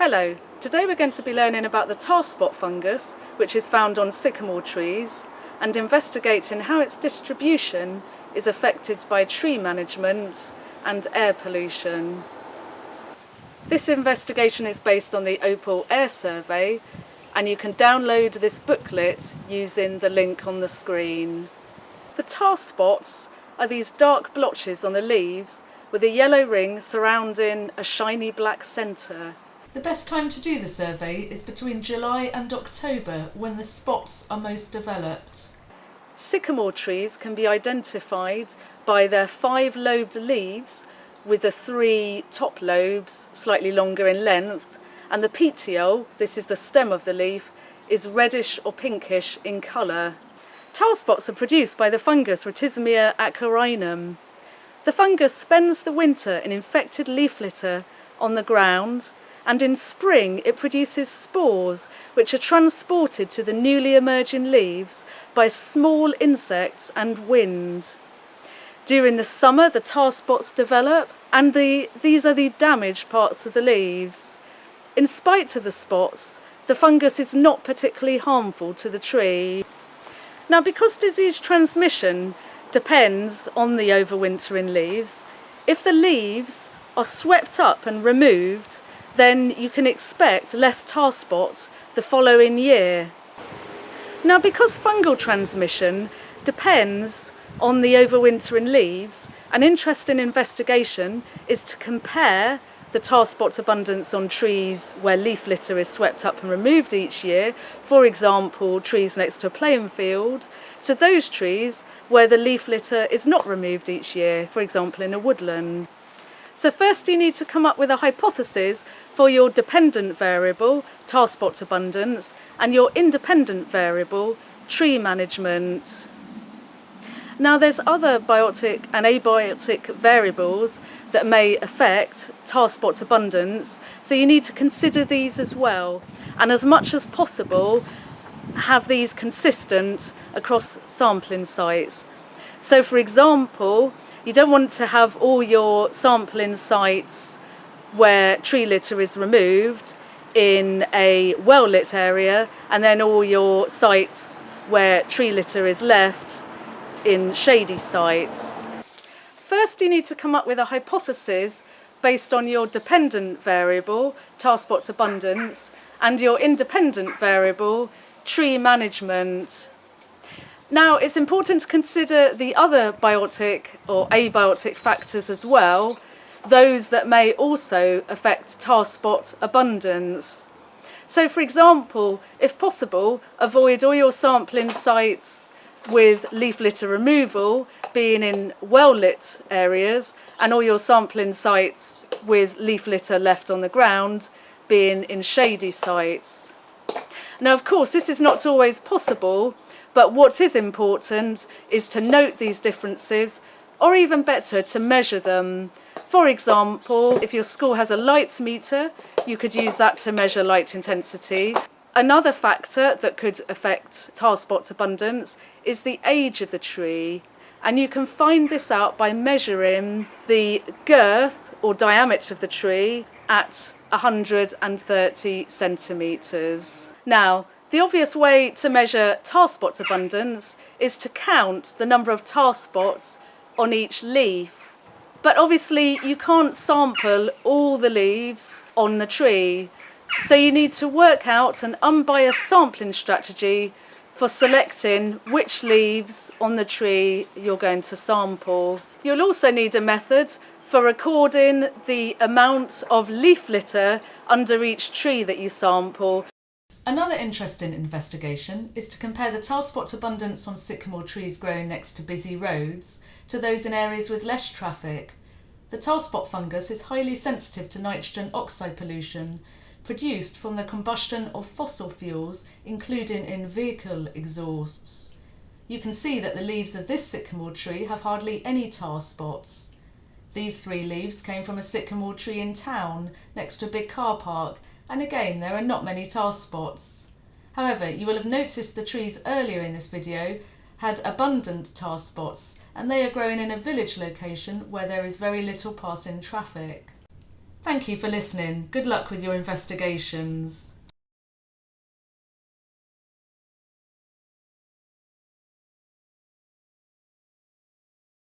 Hello, today we're going to be learning about the tar spot fungus, which is found on sycamore trees, and investigating how its distribution is affected by tree management and air pollution. This investigation is based on the Opal Air Survey, and you can download this booklet using the link on the screen. The tar spots are these dark blotches on the leaves with a yellow ring surrounding a shiny black centre. The best time to do the survey is between July and October, when the spots are most developed. Sycamore trees can be identified by their 5-lobed leaves, with the 3 top lobes slightly longer in length, and the petiole, this is the stem of the leaf, is reddish or pinkish in colour. Tar spots are produced by the fungus Rhytismia acarinum. The fungus spends the winter in infected leaf litter on the ground, and in spring it produces spores which are transported to the newly emerging leaves by small insects and wind. During the summer the tar spots develop, and these are the damaged parts of the leaves. In spite of the spots, the fungus is not particularly harmful to the tree. Now, because disease transmission depends on the overwintering leaves, if the leaves are swept up and removed, then you can expect less tar spot the following year. Now, because fungal transmission depends on the overwintering leaves, an interesting investigation is to compare the tar spot abundance on trees where leaf litter is swept up and removed each year, for example trees next to a playing field, to those trees where the leaf litter is not removed each year, for example in a woodland. So first you need to come up with a hypothesis for your dependent variable, tar spot abundance, and your independent variable, tree management. Now there's other biotic and abiotic variables that may affect tar spot abundance, so you need to consider these as well, and as much as possible have these consistent across sampling sites. So for example, you don't want to have all your sampling sites where tree litter is removed in a well-lit area, and then all your sites where tree litter is left in shady sites. First you need to come up with a hypothesis based on your dependent variable, tar spot abundance, and your independent variable, tree management. Now it's important to consider the other biotic or abiotic factors as well, those that may also affect tar spot abundance. So for example, if possible, avoid all your sampling sites with leaf litter removal being in well-lit areas, and all your sampling sites with leaf litter left on the ground being in shady sites. Now of course this is not always possible, but what is important is to note these differences, or even better, to measure them. For example, if your school has a light meter, you could use that to measure light intensity. Another factor that could affect tar spot abundance is the age of the tree, and you can find this out by measuring the girth or diameter of the tree at 130 centimetres. Now, the obvious way to measure tar spot abundance is to count the number of tar spots on each leaf. But obviously you can't sample all the leaves on the tree, so you need to work out an unbiased sampling strategy for selecting which leaves on the tree you're going to sample. You'll also need a method for recording the amount of leaf litter under each tree that you sample. Another interesting investigation is to compare the tar spot abundance on sycamore trees growing next to busy roads to those in areas with less traffic. The tar spot fungus is highly sensitive to nitrogen oxide pollution produced from the combustion of fossil fuels, including in vehicle exhausts. You can see that the leaves of this sycamore tree have hardly any tar spots. These 3 leaves came from a sycamore tree in town next to a big car park, and again there are not many tar spots. However, you will have noticed the trees earlier in this video had abundant tar spots, and they are growing in a village location where there is very little passing traffic. Thank you for listening. Good luck with your investigations.